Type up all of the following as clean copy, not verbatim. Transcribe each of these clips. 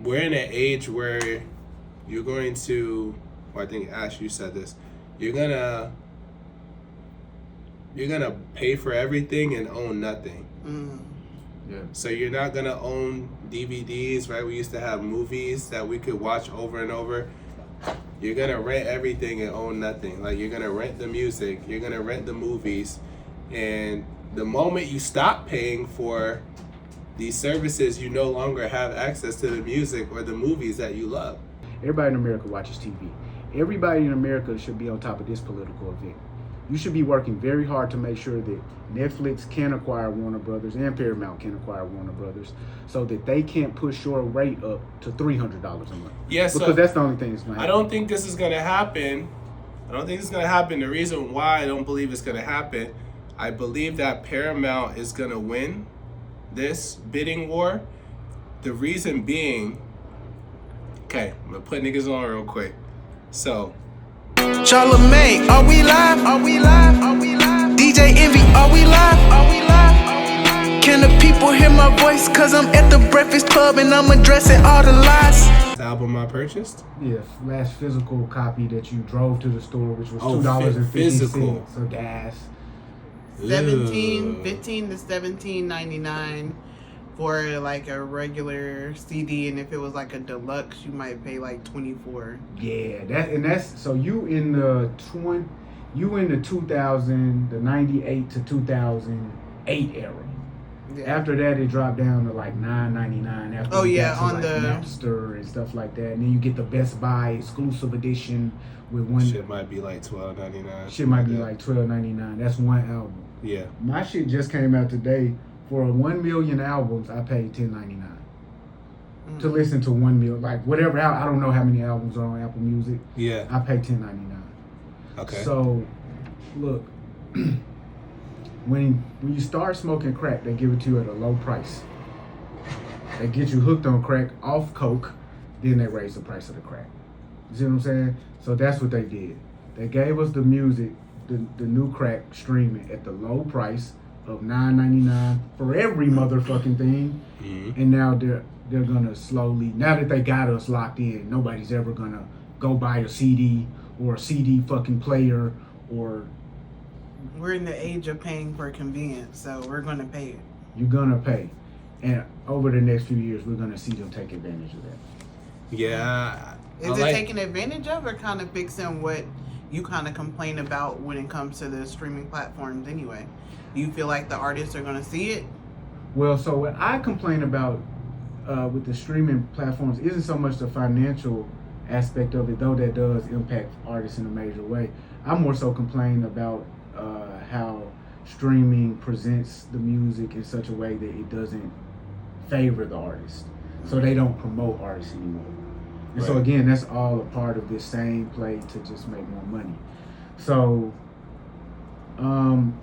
we're in an age where you're going to, well, I think Ash, you said this, you're gonna pay for everything and own nothing. Yeah. So you're not gonna own DVDs, right? We used to have movies that we could watch over and over. You're gonna rent everything and own nothing. Like, you're gonna rent the music, you're gonna rent the movies, and the moment you stop paying for these services, you no longer have access to the music or the movies that you love. Everybody in America watches TV. Everybody in America should be on top of this political event. You should be working very hard to make sure that Netflix can acquire Warner Brothers and Paramount can acquire Warner Brothers, so that they can't push your rate up to $300 a month. Yes, because that's the only thing that's going to happen. I don't think this is going to happen. The reason why I don't believe it's going to happen, I believe that Paramount is going to win this bidding war. The reason being, okay, I'm going to put niggas on real quick. So, Charlamagne, are we live? Are we live? Are we live? DJ Envy, are we live? Are we live? Can the people hear my voice? Cause I'm at the Breakfast Club and I'm addressing all the lies. The album I purchased? Yes, last physical copy that you drove to the store, which was $2.50 physical. for gas. 15 to $17.99 for like a regular CD, and if it was like a deluxe, you might pay like $24. Yeah, that's so you in the 2000, the 98 to 2008 era. Yeah. After that, it dropped down to like $9.99. After you got to, on like, the Napster and stuff like that, and then you get the Best Buy exclusive edition with one. Shit might be like $12.99. Shit might be like $12.99. That's one album. Yeah. My shit just came out today. For 1 million albums, I paid $10.99 to listen to 1 million, like whatever. I don't know how many albums are on Apple Music. Yeah. I pay $10.99. Okay. So, look, when you start smoking crack, they give it to you at a low price. They get you hooked on crack off coke, then they raise the price of the crack. You see what I'm saying? So that's what they did. They gave us the music, the new crack streaming at the low price of $9.99 for every motherfucking thing. Mm-hmm. And now they're gonna slowly, now that they got us locked in, nobody's ever gonna go buy a CD or a CD fucking player or. We're in the age of paying for convenience, so we're gonna pay it. You're gonna pay, and over the next few years, we're gonna see them take advantage of that. Yeah. Is it taking advantage of, or kind of fixing what you kind of complain about when it comes to the streaming platforms anyway? Do you feel like the artists are gonna see it? Well, so what I complain about with the streaming platforms isn't so much the financial aspect of it, though that does impact artists in a major way. I more so complain about how streaming presents the music in such a way that it doesn't favor the artist. So they don't promote artists anymore. And so again, that's all a part of this same play to just make more money. So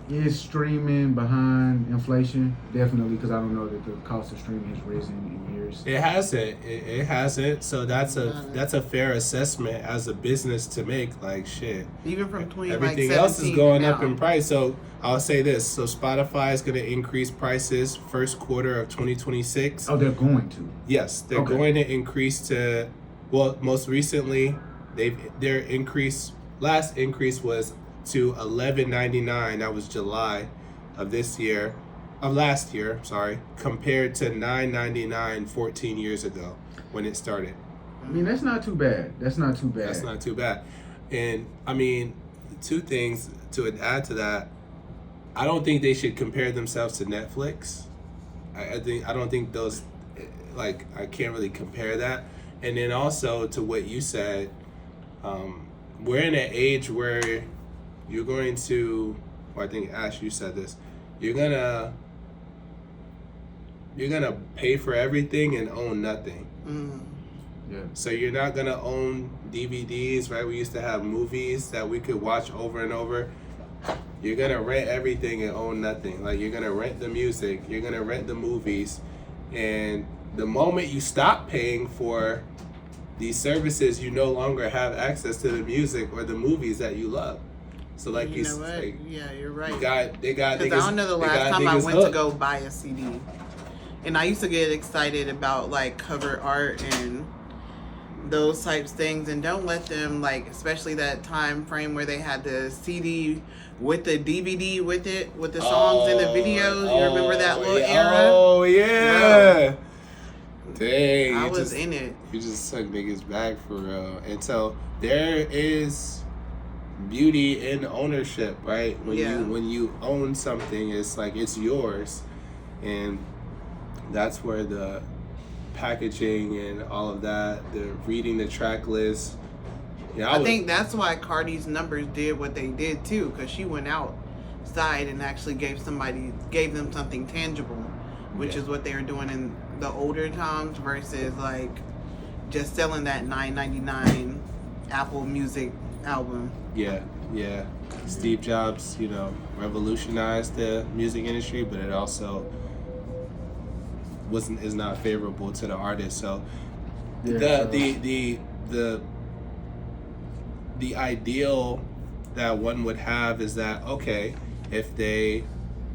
is streaming behind inflation? Definitely, because I don't know that the cost of streaming has risen in years. It hasn't. It hasn't. So that's a fair assessment as a business to make. Like, shit. Even from 20, everything like else is going now. up in price. So I'll say this. So Spotify is going to increase prices first quarter of 2026. Oh, they're going to. Yes, they're going to increase to. Well, most recently, last increase was to $11.99. That was July of last year, compared to $9.99 14 years ago when it started. I mean, that's not too bad. That's not too bad. And I mean, two things to add to that. I don't think they should compare themselves to Netflix. I don't think those, like, I can't really compare that. And then also to what you said, we're in an age where you're going to, well, I think Ash, you said this, you're gonna pay for everything and own nothing. Yeah. So you're not gonna own DVDs, right? We used to have movies that we could watch over and over. You're gonna rent everything and own nothing. Like, you're gonna rent the music, you're gonna rent the movies, and the moment you stop paying for these services, you no longer have access to the music or the movies that you love. So, like, you know what? Yeah, you're right. They got. Because I don't know the last time I went to go buy a CD. And I used to get excited about like cover art and those types of things, and don't let them, like, especially that time frame where they had the CD with the DVD with it, with the songs and the videos. You remember that little era? Oh yeah. Dang, I was in it. You just suck niggas back for real. And so there is beauty in ownership, right? When you own something, it's like it's yours, and that's where the packaging and all of that, the reading the track list. I think that's why Cardi's numbers did what they did too, because she went outside and actually gave them something tangible, which is what they were doing in the older times versus like just selling that $9.99 Apple Music album. Yeah. Steve Jobs, revolutionized the music industry, but it also is not favorable to the artist. So the ideal that one would have is that, okay, if they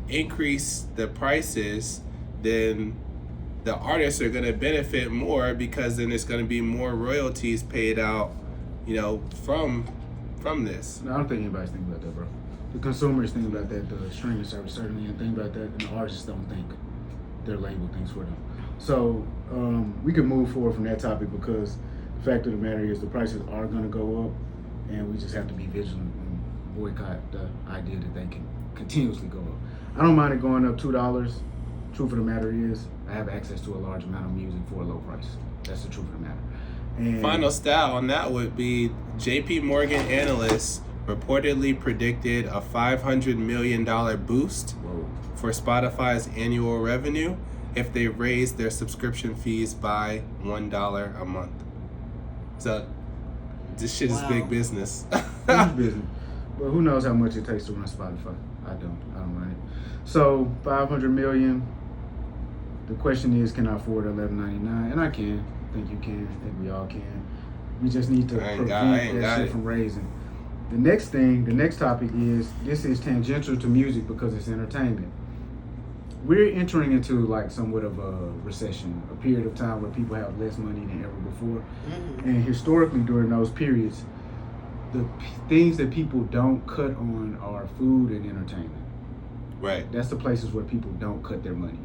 increase the prices, then the artists are going to benefit more, because then it's going to be more royalties paid out, from this. No, I don't think anybody's thinking about that, bro. The consumers think about that. The streaming service certainly didn't think about that, and the artists don't think their label thinks for them. So we can move forward from that topic, because the fact of the matter is the prices are going to go up, and we just have to be vigilant and boycott the idea that they can continuously go up. I don't mind it going up $2. Truth of the matter is, I have access to a large amount of music for a low price. That's the truth of the matter. And final stat on that would be JP Morgan analysts reportedly predicted a $500 million boost for Spotify's annual revenue if they raised their subscription fees by $1 a month. So this shit is big business. Huge business. But who knows how much it takes to run Spotify? I don't run it. So $500 million. The question is, can I afford $11.99? And I can. I think you can. I think we all can. We just need to prevent that shit from raising. The next topic is, this is tangential to music because it's entertainment. We're entering into like somewhat of a recession, a period of time where people have less money than ever before. Mm-hmm. And historically during those periods, the things that people don't cut on are food and entertainment. Right. That's the places where people don't cut their money.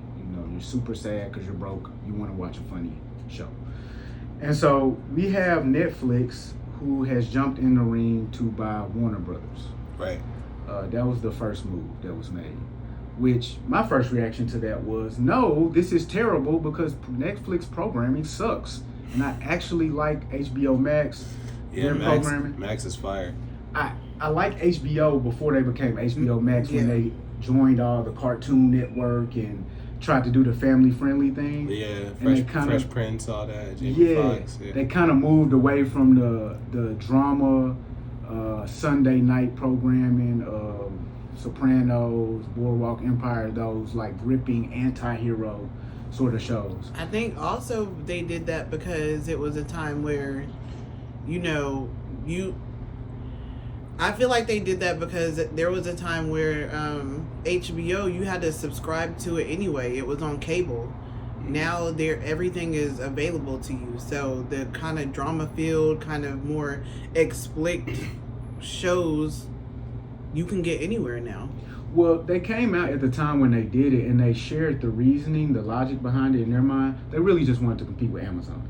You're super sad because you're broke. You want to watch a funny show. And so we have Netflix, who has jumped in the ring to buy Warner Brothers. Right. That was the first move that was made. Which my first reaction to that was, no, this is terrible because Netflix programming sucks. And I actually like HBO Max. Yeah, Max is fire. I like HBO before they became HBO Max, when they joined all the Cartoon Network and tried to do the family-friendly thing. Yeah, Fresh Prince, all that. Fox, they kind of moved away from the drama, Sunday night programming, Sopranos, Boardwalk Empire, those like gripping anti-hero sort of shows. I think also they did that because it was a time where, I feel like they did that because there was a time where HBO, you had to subscribe to it anyway. It was on cable. Now everything is available to you. So the kind of drama-filled, kind of more explicit shows you can get anywhere now. Well, they came out at the time when they did it, and they shared the reasoning, the logic behind it in their mind. They really just wanted to compete with Amazon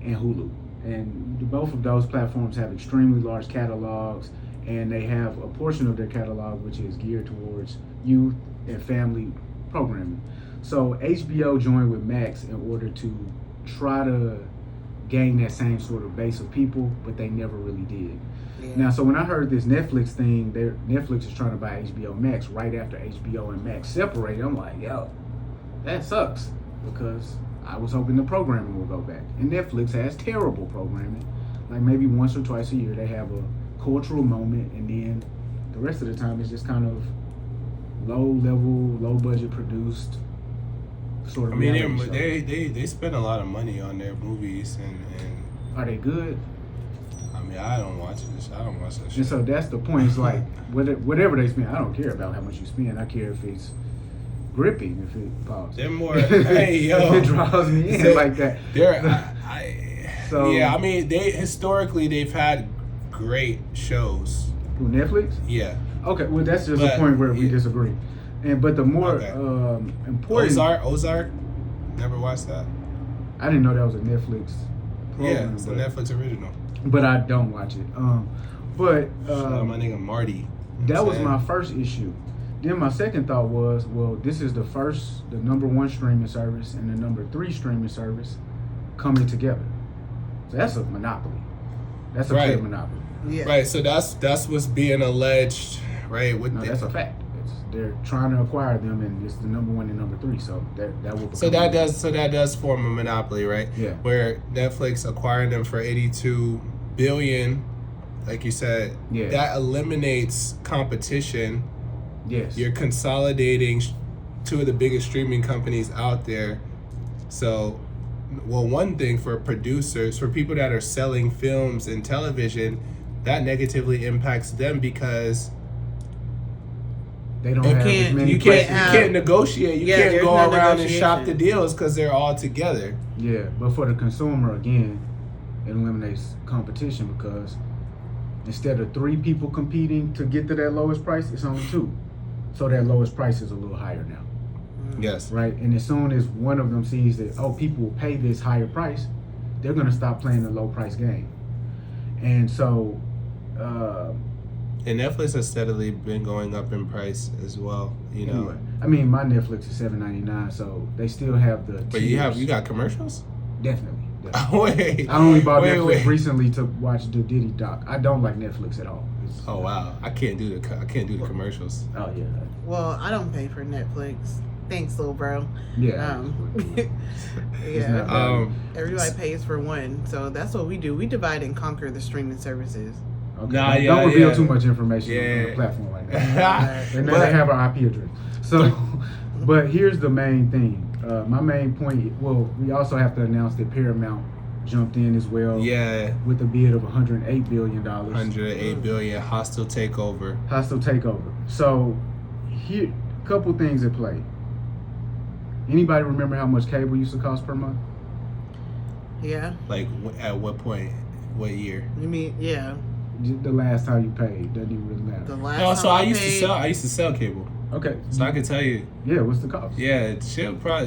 and Hulu. And both of those platforms have extremely large catalogs, and they have a portion of their catalog which is geared towards youth and family programming. So HBO joined with Max in order to try to gain that same sort of base of people, but they never really did. Yeah. Now, so when I heard this Netflix thing, Netflix is trying to buy HBO Max right after HBO and Max separated, I'm like, yo, that sucks, because I was hoping the programming will go back. And Netflix has terrible programming. Like maybe once or twice a year they have a cultural moment, and then the rest of the time it's just kind of low level, low budget produced sort of. I mean, they spend a lot of money on their movies, and are they good? I mean, I don't watch that shit. And so that's the point. It's like whatever they spend, I don't care about how much you spend. I care if it's gripping if it pause. They're more. Hey yo, if it draws me in like that. So yeah, I mean, historically they've had great shows. Who, Netflix? Yeah. Okay, well that's just a point where we disagree. But the more important Ozark, never watched that. I didn't know that was a Netflix program. Yeah, it's a Netflix original. But I don't watch it. But shout out my nigga Marty. That was my first issue. Then my second thought was, well, this is the number 1 streaming service and the number 3 streaming service coming together. So that's a monopoly. That's a clear monopoly. Yeah. Right. So that's what's being alleged, right? That's a fact. They're trying to acquire them, and it's the number 1 and number 3. So that will. So that does form a monopoly, right? Yeah. Where Netflix acquired them for $82 billion, like you said. Yeah. That eliminates competition. Yes. You're consolidating 2 of the biggest streaming companies out there. So, well, one thing for producers, for people that are selling films and television, that negatively impacts them because they don't have as many. You can't negotiate. You can't go around and shop the deals because they're all together. Yeah, but for the consumer, again, it eliminates competition because instead of 3 people competing to get to that lowest price, it's only 2. So that lowest price is a little higher now. Yes. Right? And as soon as one of them sees that, people will pay this higher price, they're going to stop playing the low price game. And so... and Netflix has steadily been going up in price as well, you know. Anyway, I mean, my Netflix is $7.99, so they still have the But tiers. you got commercials? Definitely. Wait. I only bought Netflix recently to watch the Diddy doc. I don't like Netflix at all. Oh wow, I can't do the commercials. Oh yeah. Well, I don't pay for Netflix. Thanks, little bro. Yeah. Yeah. Everybody pays for one, so that's what we do. We divide and conquer the streaming services. Okay. Don't reveal too much information on the platform like that. And then they have our IP address. So, but here's the main thing. My main point. Well, we also have to announce that Paramount jumped in as well. Yeah. With a bid of $108 billion. $108 billion hostile takeover. So, here, a couple things at play. Anybody remember how much cable used to cost per month? Yeah. Like at what point? What year? You mean The last time you paid doesn't even really matter. The last time I used to sell cable. Okay. So I can tell you. Yeah, what's the cost? Yeah,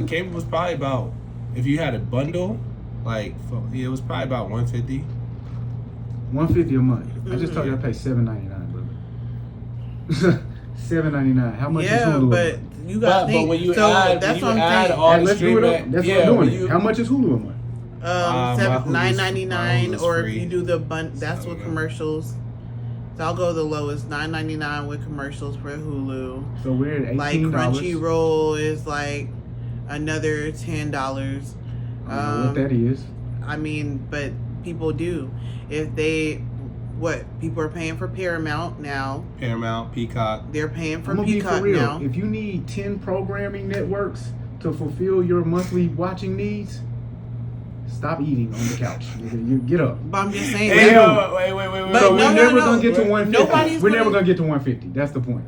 cable was probably about, if you had a bundle, it was probably about $150. $150 a month. I just told you I pay $7.99, brother. $7.99. How much is Hulu? But you got but when you add all the streaming, that's what I'm doing. How much is Hulu a month? $9.99, or free. if you do the that's with commercials. So I'll go the lowest, $9.99 with commercials for Hulu. So we're at $18. Like Crunchyroll is like another $10. I don't know what that is. I mean, but people do. If people are paying for Paramount now. Paramount, Peacock. They're paying for I'm gonna Peacock be for real. now. If you need 10 programming networks to fulfill your monthly watching needs, stop eating on the couch. You get up. But I'm just saying. Wait. But So we're never gonna get to 150. We're never gonna gonna get to 150. That's the point.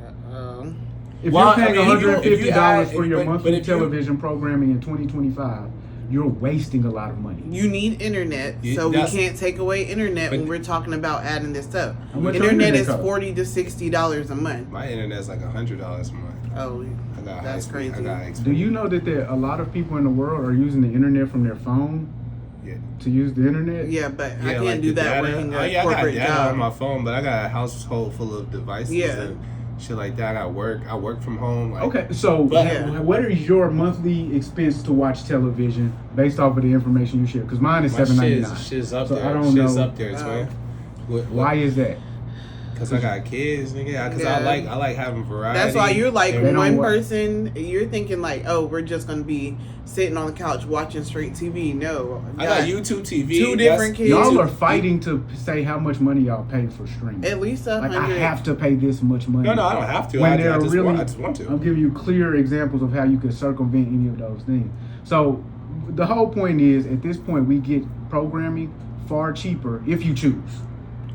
If Well, you're paying $150 for your but monthly if you- television programming in 2025, you're wasting a lot of money. You need internet, so we can't take away internet when we're talking about adding this stuff. Internet is $40 to $60 a month. My internet's like $100 a month. Oh, that's crazy. Do you know that a lot of people in the world are using the internet from their phone to use the internet? Yeah, but I can't do that working I a got corporate data job. on my phone, but I got a household full of devices and shit like that. I work from home. Okay, so what is your monthly expense to watch television based off of the information you share? Because mine is $7.99. Shit's up so there. I don't know. Shit's up there, man. Why is that? Because I got kids, nigga. Because I like having variety. That's why you're like one person. You're thinking like, oh, we're just gonna be sitting on the couch watching straight TV. No, I got YouTube TV. 2 different kids. Y'all are fighting to say how much money y'all pay for streaming. At least $100. Like I have to pay this much money. No, I don't have to. When I just want to. I'm giving you clear examples of how you could circumvent any of those things. So the whole point is, at this point, we get programming far cheaper if you choose.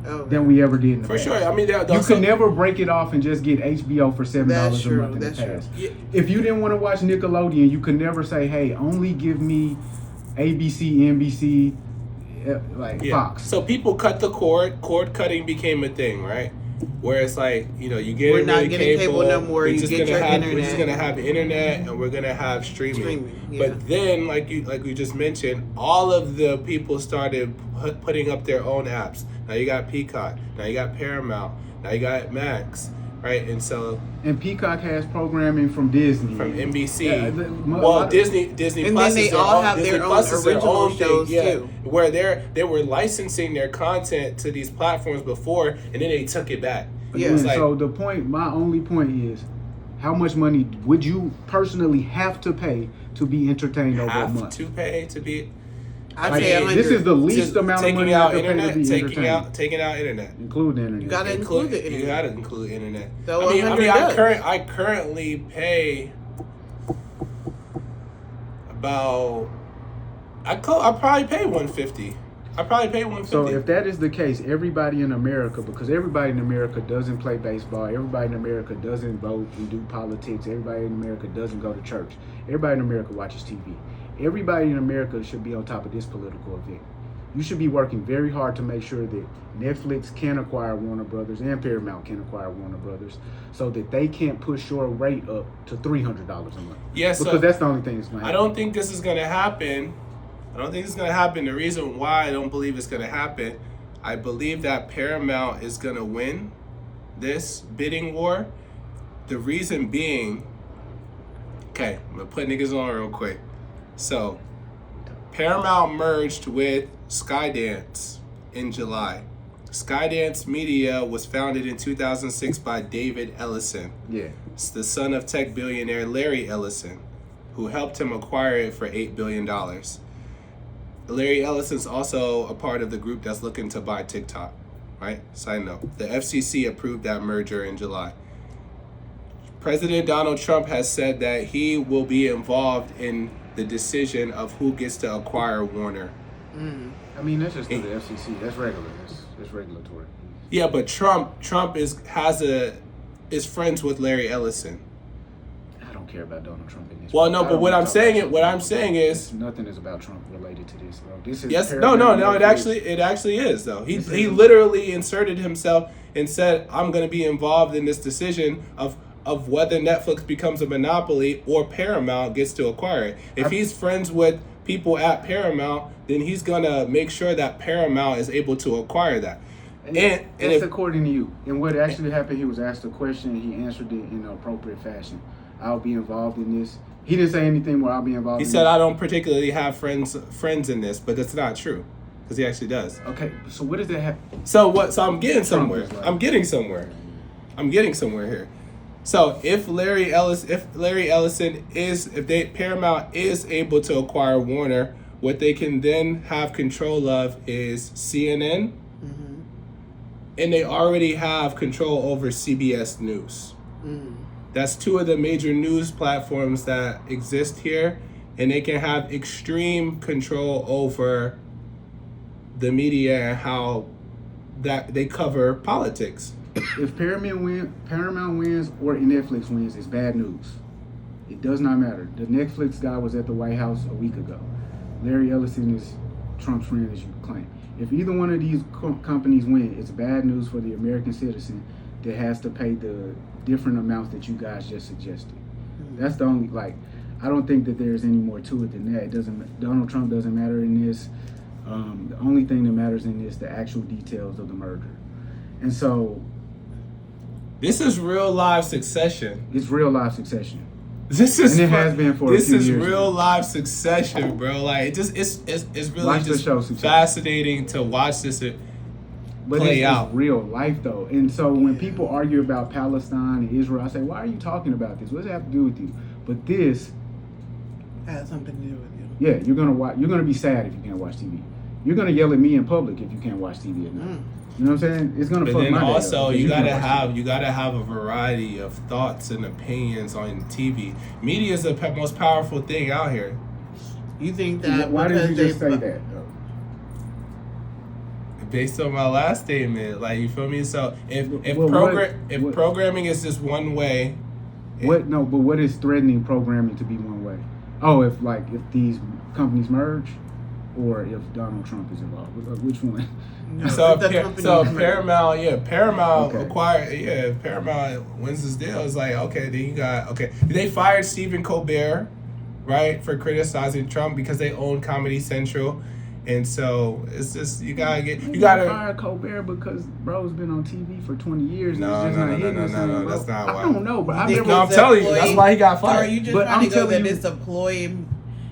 than we ever did in the For past. sure. I mean, You could never break it off and just get HBO for $7 That's a true, month in that's the true. past. Yeah. If you didn't want to watch Nickelodeon, you could never say, "Hey, only give me ABC, NBC, Fox." So people cut the cord. Cord cutting became a thing, right? Where it's like, you know, you get We're not getting cable no more. We're You just get gonna your have, internet. We're just gonna have internet, and we're gonna have streaming. Yeah. But then, like we just mentioned, all of the people started putting up their own apps. Now you got Peacock. Now you got Paramount. Now you got Max, right? And so. And Peacock has programming from Disney, From NBC. Yeah, Disney and Plus then they is their all own, have Disney their own Plus is their original own shows thing, too. Where they were licensing their content to these platforms before, and then they took it back. Yeah. Again, Like, so my only point is, how much money would you personally have to pay to be entertained over a have month? to pay to be. I'd Like, say 100. this is the least amount of taking money out you have to pay internet, to be entertained. taking out internet. Include the internet. You gotta include the internet. You gotta include internet. So I mean, 100 does. I currently pay about. I probably pay $150. I probably pay $150. So if that is the case, everybody in America, because everybody in America doesn't play baseball, everybody in America doesn't vote and do politics, everybody in America doesn't go to church, everybody in America watches TV. Everybody in America should be on top of this political event. You should be working very hard to make sure that Netflix can acquire Warner Brothers and Paramount can acquire Warner Brothers, so that they can't push your rate up to $300 a month. Yes, because that's the only thing that's going to happen. I don't think this is going to happen. The reason why I don't believe it's going to happen, I believe that Paramount is going to win this bidding war. The reason being, okay, I'm going to put niggas on real quick. So, Paramount merged with Skydance in July. Skydance Media was founded in 2006 by David Ellison. Yeah. It's the son of tech billionaire Larry Ellison, who helped him acquire it for $8 billion. Larry Ellison's also a part of the group that's looking to buy TikTok, right? Side note, the FCC approved that merger in July. President Donald Trump has said that he will be involved in the decision of who gets to acquire Warner. I mean, that's just through the FCC. That's regular. That's regulatory. Yeah, but Trump is friends with Larry Ellison. I don't care about Donald Trump in this. Well, no, but what I'm saying is nothing is about Trump related to this, bro. This is yes, Paramount no. It actually is though. He literally inserted himself and said, "I'm going to be involved in this decision of whether Netflix becomes a monopoly or Paramount gets to acquire it. If he's friends with people at Paramount, then he's gonna make sure that Paramount is able to acquire that." And that's according to you. And what actually happened, he was asked a question and he answered it in an appropriate fashion. I'll be involved in this. He didn't say anything where I'll be involved. He in said, this. "I don't particularly have friends in this," but that's not true, because he actually does. Okay, so what does that have? So what? So I'm getting somewhere. is like- I'm getting somewhere here. So if Paramount is able to acquire Warner, what they can then have control of is CNN, and they already have control over CBS News. That's two of the major news platforms that exist here, and they can have extreme control over the media and how that they cover politics. If Paramount wins or Netflix wins, it's bad news. It does not matter. The Netflix guy was at the White House a week ago. Larry Ellison is Trump's friend, as you claim. If either one of these companies win, it's bad news for the American citizen that has to pay the different amounts that you guys just suggested. That's the only, I don't think that there's any more to it than that. Donald Trump doesn't matter in this. The only thing that matters in this, the actual details of the merger. And so, this is real live Succession. it's real life Succession. This is And it has been for a few years real now. live Succession, bro. Like it's really Watch the just show, Succession. fascinating to watch this But play it's out. real life though. And so when people argue about Palestine and Israel, I say, why are you talking about this? What does it have to do with you? But this, Has something to do with you. yeah, you're gonna be sad if you can't watch TV. You're gonna yell at me in public if you can't watch TV at night. You know what I'm saying? It's gonna But fuck then my day up also because you can't gotta watch TV. have a variety of thoughts and opinions on TV. Media is the most powerful thing out here. You think that Why did because you just they say that though? Based on my last statement, like, you feel me? So if What- programming is just one way, What? No, but what is threatening programming to be one way? Oh, if these companies merge, or if Donald Trump is involved. Which one? No, so the company Paramount Okay. acquired, Paramount wins this deal. It's like, okay, then you got, they fired Stephen Colbert, right, for criticizing Trump because they own Comedy Central. And so it's just, you gotta fire Colbert because bro's been on TV for 20 years. No, and it's just no, not no, hitting no, the no, same, no, bro. that's not I why. don't know, but I Think remember. No, I'm it's telling you, that's why he got Or are fired. you just But trying I'm to go telling that you- it's a ploy?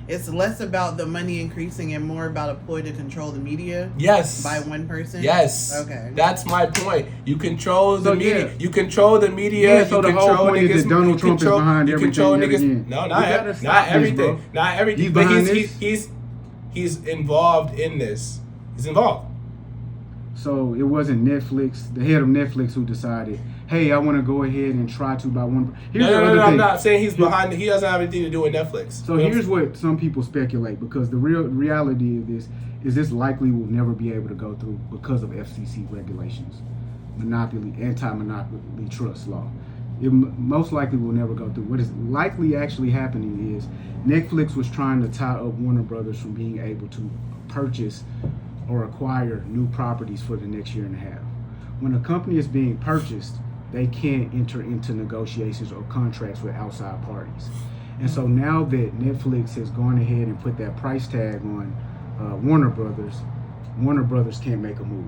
It's less about the money increasing and more about a ploy to control the media Yes. by one person? Yes. Okay. That's my point. You control the So, media. yeah. You control the media. Yeah, so you the whole control point is niggas. that Donald you Trump is control, behind you everything control yet niggas. again. No, We gotta not stop this, everything. bro. Not everything. He's But behind this? he's involved in this. He's involved. So it wasn't Netflix, the head of Netflix, who decided, hey, I want to go ahead and try to buy one. Here's the No. other I'm thing. not saying he's behind. He doesn't have anything to do with Netflix. So here's what some people speculate, because the real reality of this is this likely will never be able to go through because of FCC regulations, anti-monopoly trust law. It most likely will never go through. What is likely actually happening is Netflix was trying to tie up Warner Brothers from being able to purchase or acquire new properties for the next year and a half. When a company is being purchased, they can't enter into negotiations or contracts with outside parties. And so now that Netflix has gone ahead and put that price tag on Warner Brothers can't make a move.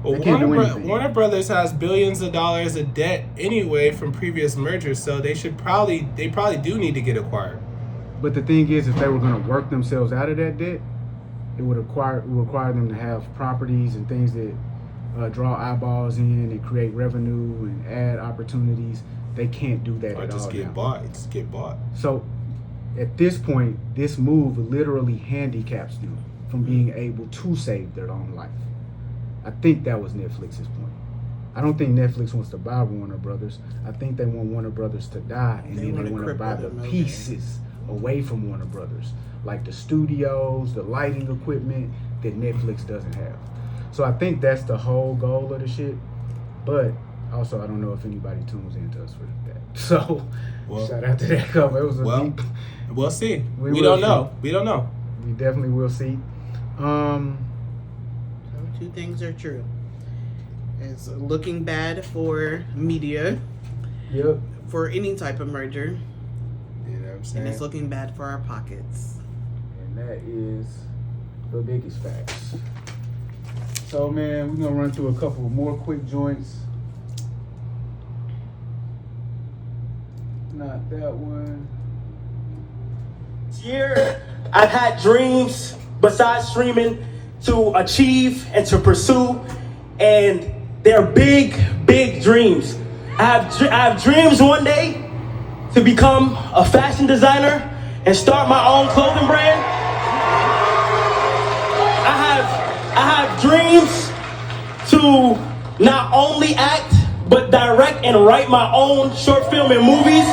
Well, They can't do anything. Warner Brothers has billions of dollars of debt anyway from previous mergers, so they probably do need to get acquired. But the thing is, if they were going to work themselves out of that debt, it would require them to have properties and things that draw eyeballs in and create revenue and ad opportunities. They can't do that Or at just all get now. bought. Just get bought. So at this point, this move literally handicaps them from being able to save their own life. I think that was Netflix's point. I don't think Netflix wants to buy Warner Brothers. I think they want Warner Brothers to die, and They then wanna they want to cripple buy the them, okay. pieces away from Warner Brothers, like the studios, the lighting equipment that Netflix doesn't have. So I think that's the whole goal of the shit. But also, I don't know if anybody tunes into us for that. So Well- shout out to that cover. It was a Well, deep. we'll see. We We will don't see. know. We don't know. We definitely will see. So two things are true. It's looking bad for media, Yep. for any type of merger, You know what I'm and saying? it's looking bad for our pockets. And that is the biggest facts. So, man, we're going to run through a couple more quick joints. Not that one. This year, I've had dreams besides streaming to achieve and to pursue, and they're big, big dreams. I have dreams one day to become a fashion designer and start my own clothing brand. I have dreams to not only act but direct and write my own short film and movies.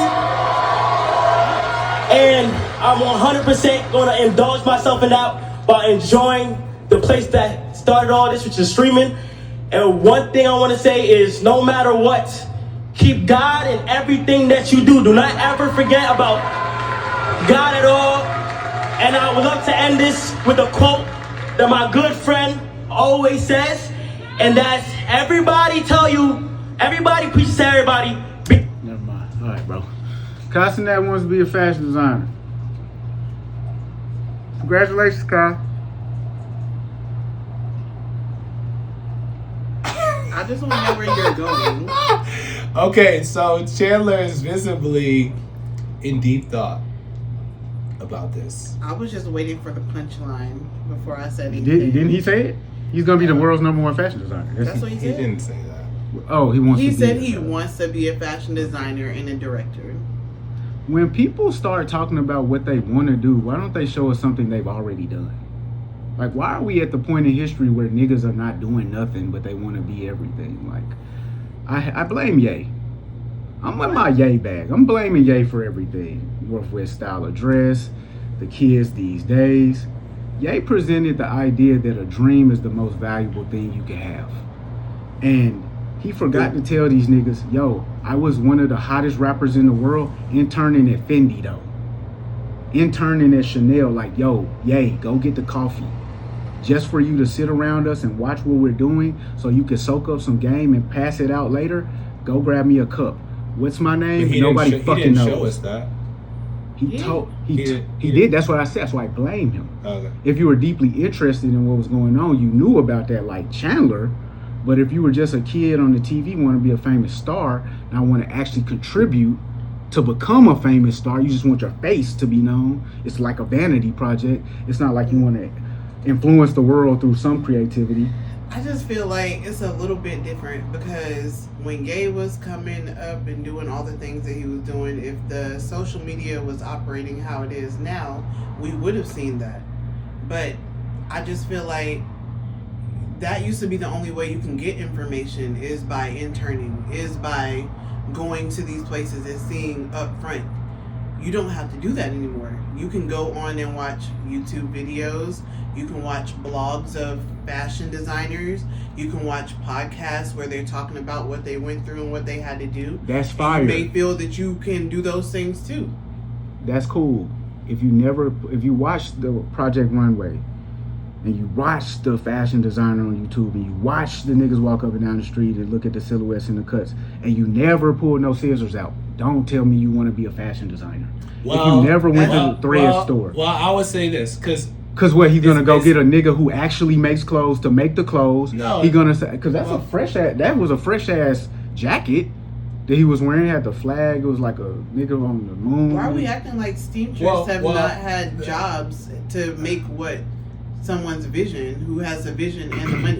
And I'm 100% gonna indulge myself in that by enjoying the place that started all this, which is streaming. And one thing I wanna say is, no matter what, keep God in everything that you do. Do not ever forget about God at all. And I would love to end this with a quote that my good friend always says, and that's everybody preaches to everybody. Never mind. All right, bro. That wants to be a fashion designer. Congratulations, Kyle. I just want to know where you're going. Okay, so Chandler is visibly in deep thought about this. I was just waiting for the punchline before I said anything. Didn't he say it? He's going to be the world's #1 fashion designer. That's what he He said. didn't say that. Oh, he wants He to said be. he wants to be a fashion designer and a director. When people start talking about what they want to do, why don't they show us something they've already done? Like, why are we at the point in history where niggas are not doing nothing, but they want to be everything? Like, I blame Ye. I'm with my Ye bag. I'm blaming Ye for everything. Northwest style of dress, the kids these days. Ye presented the idea that a dream is the most valuable thing you can have. And he forgot to tell these niggas, yo, I was one of the hottest rappers in the world interning at Fendi though. Interning at Chanel, like, yo, Ye, go get the coffee. Just for you to sit around us and watch what we're doing so you can soak up some game and pass it out later, go grab me a cup. What's my name? Nobody fucking knows. He didn't show us that. He did. That's what I said. That's why I blame him. Okay. If you were deeply interested in what was going on, you knew about that, like Chandler. But if you were just a kid on the TV, want to be a famous star, and I want to actually contribute to become a famous star, you just want your face to be known. It's like a vanity project. It's not like you want to influence the world through some creativity. I just feel like it's a little bit different because when Gay was coming up and doing all the things that he was doing, if the social media was operating how it is now, we would have seen that. But I just feel like that used to be the only way you can get information is by interning, is by going to these places and seeing up front. You don't have to do that anymore. You can go on and watch YouTube videos. You can watch blogs of fashion designers. You can watch podcasts where they're talking about what they went through and what they had to do. That's fire. You may feel that you can do those things too. That's cool. If you watch the Project Runway and you watch the fashion designer on YouTube and you watch the niggas walk up and down the street and look at the silhouettes and the cuts and you never pull no scissors out, don't tell me you want to be a fashion designer. If you never went to the thread store. Well, I would say this, Cause what, he's gonna go get a nigga who actually makes clothes to make the clothes. No, he gonna say, cause that's that was a fresh ass jacket that he was wearing. It had the flag. It was like a nigga on the moon. Why are we acting like steamship have not had jobs to make what someone's vision, who has the vision and the money?